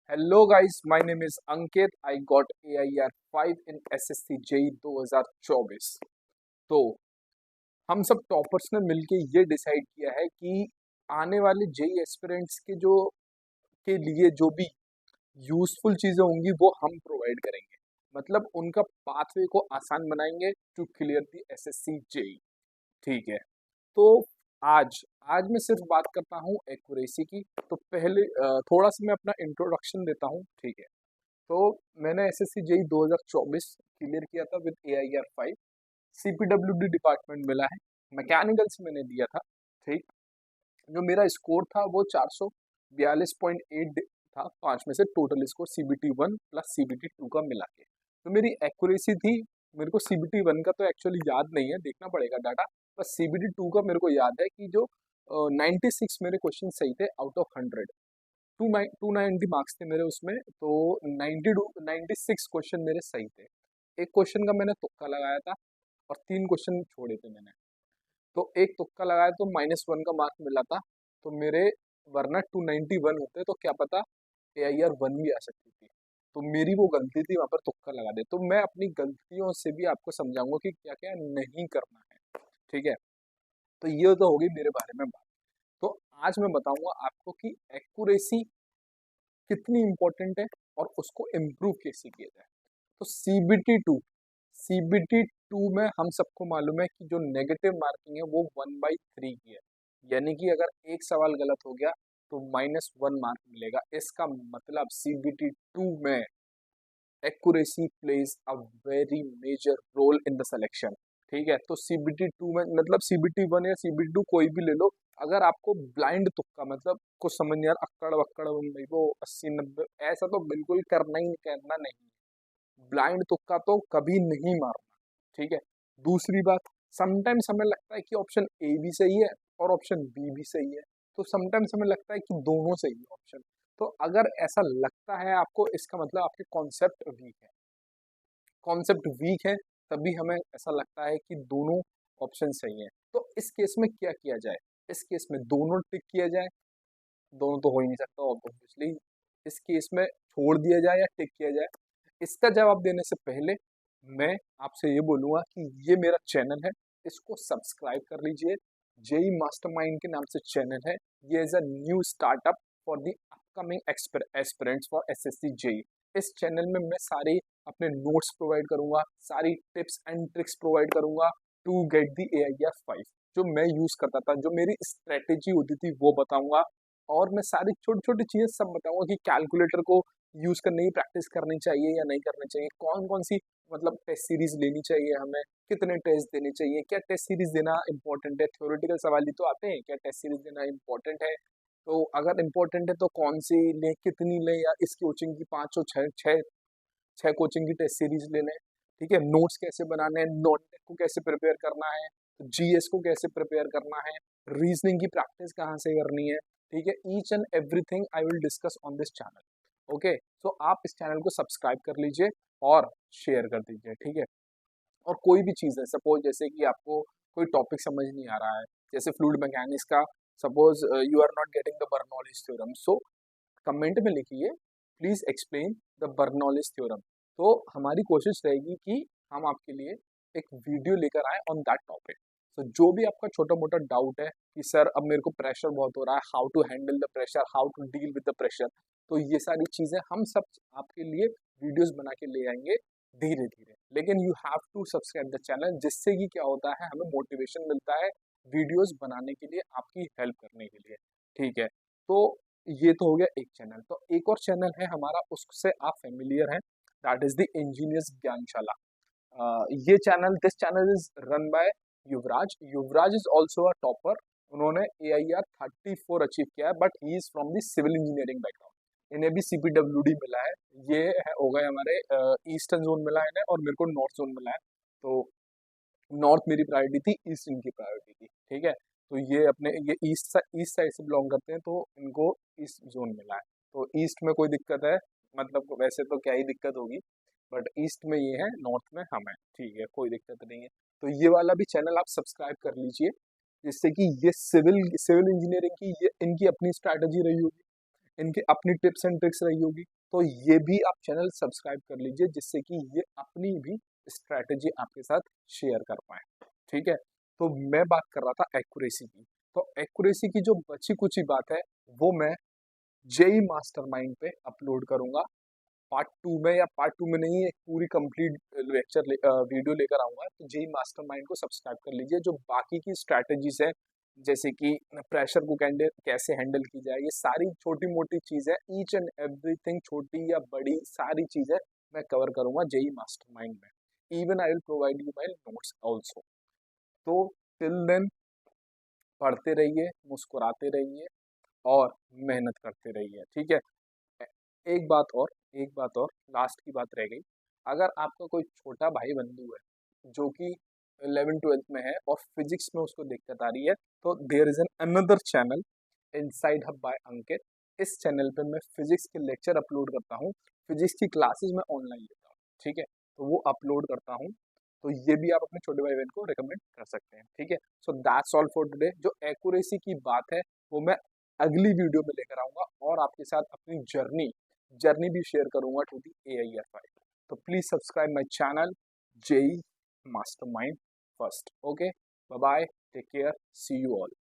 Hello guys, my name is Ankit. I got AIR 5 in SSC JEE 2024। तो हम सब toppers ने मिलके ये डिसाइड किया है कि आने वाले जेई एस्पिरेंट्स के लिए जो भी यूजफुल चीजें होंगी वो हम प्रोवाइड करेंगे। मतलब उनका पाथवे को आसान बनाएंगे to clear the SSC JE. ठीक है। तो आज आज मैं सिर्फ बात करता हूँ एक्यूरेसी की। तो पहले थोड़ा सा मैं अपना इंट्रोडक्शन देता हूँ। ठीक है। तो मैंने एसएससी जेई 2024 क्लियर किया था विद AIR 5। CPWD डिपार्टमेंट मिला है। मैकेनिकल से मैंने दिया था। ठीक। जो मेरा स्कोर था वो 442.8 था। 5 में से total score CBT 1 plus CBT 2 का मिला के। तो मेरी एक्यूरेसी थी। मेरे को CBT 1 का तो एक्चुअली याद नहीं है, देखना पड़ेगा डाटा। बस CBT 2 का मेरे को याद है कि जो 96 मेरे क्वेश्चन सही थे आउट ऑफ 100। 290 मार्क्स थे मेरे उसमें। तो 96 क्वेश्चन मेरे सही थे। एक क्वेश्चन का मैंने तुक्का लगाया था और 3 क्वेश्चन छोड़े थे मैंने। तो एक तुक्का लगाया तो -1 का मार्क मिला था। तो मेरे वरना 291 होते तो क्या पता AIR 1 भी आ सकती थी। तो मेरी वो गलती थी, वहां पर तुक्का लगा दे। तो मैं अपनी गलतियों से भी आपको समझाऊंगा कि क्या क्या नहीं करना है। ठीक है। तो ये तो होगी मेरे बारे में बात। तो आज मैं बताऊंगा आपको कि एक्यूरेसी कितनी इंपॉर्टेंट है और उसको इम्प्रूव कैसे किया जाए। तो CBT 2 में हम सबको मालूम है कि जो नेगेटिव मार्किंग है वो 1/3 की है। यानी कि अगर एक सवाल गलत हो गया तो -1 मार्क मिलेगा। इसका मतलब CBT 2 में accuracy plays a very major role in the selection. ठीक है। तो CBT 2 में मतलब CBT 1 या CBT 2 कोई भी ले लो। अगर आपको ब्लाइंड तुक्का मतलब कुछ समझ नहीं यार, अक्कड़ वक्कड़ मेरे को 80-90 ऐसा तो बिल्कुल करना नहीं। ब्लाइंड तुक्का तो कभी नहीं मारना। ठीक है। दूसरी बात, समटाइम्स हमें लगता है कि ऑप्शन ए भी सही है और ऑप्शन बी भी सही है। तो समटाइम्स हमें लगता है कि दोनों सही है ऑप्शन। तो अगर ऐसा लगता है आपको, इसका मतलब आपके कॉन्सेप्ट वीक है। कॉन्सेप्ट वीक है तभी हमें ऐसा लगता है कि दोनों ऑप्शन सही है। तो इस केस में क्या किया जाए? इस केस में दोनों टिक किया जाए। दोनों तो हो ही नहीं सकता ऑब्वियसली। इस केस में छोड़ दिया जाए या टिक किया जाए। इसका जवाब देने से पहले मैं आपसे ये बोलूंगा कि ये मेरा चैनल है, इसको सब्सक्राइब कर लीजिए। जेई मास्टरमाइंड के नाम से चैनल है। ये is a new startup for the upcoming aspirants for SSC JE. इस चैनल में मैं सारे अपने नोट्स प्रोवाइड करूंगा, सारी टिप्स एंड ट्रिक्स प्रोवाइड करूंगा टू गेट द AIR 5। जो मैं यूज करता था, जो मेरी स्ट्रेटेजी होती थी वो बताऊंगा। और मैं सारी छोटी छोटी चीजें सब बताऊंगा कि कैलकुलेटर को यूज करने की प्रैक्टिस करनी चाहिए या नहीं करनी चाहिए, कौन कौन सी मतलब टेस्ट सीरीज लेनी चाहिए हमें, कितने टेस्ट देने चाहिए, क्या टेस्ट सीरीज देना इंपॉर्टेंट है। थ्योरेटिकल सवाल ही तो आते हैं, क्या टेस्ट सीरीज देना इंपॉर्टेंट है। तो अगर इंपॉर्टेंट है तो कौन सी ले, कितनी ले, या इस कोचिंग की 5 और 6 कोचिंग की टेस्ट सीरीज ले लें। ठीक है। नोट्स कैसे बनाने हैं, नोट को कैसे प्रिपेयर करना है, GS को कैसे प्रिपेयर करना है, रीजनिंग की प्रैक्टिस कहाँ से करनी है। ठीक है। Each and everything I will discuss on this channel. Okay. So आप इस चैनल को सब्सक्राइब कर लीजिए और शेयर कर दीजिए। ठीक है। और कोई भी चीज़ है, सपोज जैसे कि आपको कोई टॉपिक समझ नहीं आ रहा है, जैसे फ्लूइड मैकेनिक्स का, suppose you are not getting the Bernoulli's theorem, so comment में लिखिए please explain the Bernoulli's theorem. तो हमारी कोशिश रहेगी कि हम आपके लिए एक वीडियो लेकर आए ऑन दैट टॉपिक। तो जो भी आपका छोटा मोटा डाउट है कि सर अब मेरे को प्रेशर बहुत हो रहा है, how to handle the pressure, how to deal with the pressure, तो ये सारी चीजें हम सब आपके लिए वीडियोस बना के ले आएंगे धीरे धीरे। लेकिन you have to subscribe the channel, जिससे कि क्या होता है, हमें मोटिवेशन मिलता है वीडियोस बनाने के लिए, आपकी हेल्प करने के लिए। ठीक है। तो ये तो हो गया एक चैनल। तो एक और चैनल है हमारा, उससे आप फेमिलियर हैं, that is the engineers Gyanshala. ये channel, this channel is run by Yuvraj. Yuvraj is also a topper. उन्होंने AIR 34 अचीव किया है, but he is from the civil engineering background. इन्हें भी CPWD मिला है। ये हो गए हमारे ईस्टर्न जोन मिला है इन्हें, और मेरे को नॉर्थ जोन मिला है। तो नॉर्थ मेरी प्रायोरिटी थी, ईस्ट इनकी प्रायोरिटी थी। ठीक है। तो ये अपने ये ईस्ट साइड से बिलोंग करते हैं, तो इनको ईस्ट जोन मिला है। तो ईस्ट में कोई दिक्कत है, मतलब वैसे तो क्या ही दिक्कत होगी, बट ईस्ट में ये है, नॉर्थ में हम है। ठीक है, कोई दिक्कत नहीं है। तो ये वाला भी चैनल आप सब्सक्राइब कर लीजिए, जिससे कि ये सिविल सिविल इंजीनियरिंग की ये इनकी अपनी स्ट्रैटेजी रही होगी, इनकी अपनी टिप्स एंड ट्रिक्स रही होगी। तो ये भी आप चैनल सब्सक्राइब कर लीजिए, जिससे कि ये अपनी भी स्ट्रैटेजी आपके साथ शेयर कर पाए। ठीक है, तो मैं बात कर रहा था एक्यूरेसी की। तो एक्यूरेसी की जो बची कुची बात है वो मैं जेई मास्टरमाइंड पे अपलोड करूंगा पार्ट 2 में, या पार्ट 2 में नहीं, एक पूरी कंप्लीट वीडियो लेकर आऊंगा। तो जेई मास्टरमाइंड को सब्सक्राइब कर लीजिए। जो बाकी की स्ट्रैटेजीज है, जैसे कि प्रेशर को कैसे हैंडल की जाए, ये सारी छोटी मोटी चीजें, ईच एंड एवरीथिंग, छोटी या बड़ी सारी चीजें मैं कवर करूंगा जेई मास्टरमाइंड में। Even I will provide you my notes also. तो टिल देन पढ़ते रहिए, मुस्कुराते रहिए और मेहनत करते रहिए। ठीक है, एक बात और, एक बात और, लास्ट की बात रह गई। अगर आपका कोई छोटा भाई बंधु है जो कि 11th-12th में है और फिजिक्स में उसको दिक्कत आ रही है, तो there is an another channel, Inside Hub by Ankit. इस चैनल पे मैं फिजिक्स के लेक्चर अपलोड करता हूँ, फिजिक्स की क्लासेस मैं ऑनलाइन लेता हूँ। ठीक है, तो वो अपलोड करता हूँ, तो ये भी आप अपने छोटे भाई बहन को रिकमेंड कर सकते हैं। ठीक है, so that's all for today. जो एक्यूरेसी की बात है वो मैं अगली वीडियो में लेकर आऊंगा, और आपके साथ अपनी जर्नी जर्नी भी शेयर करूंगा टू दी AIFI। तो please subscribe my channel JE mastermind first. Okay, bye bye, take care, see you all.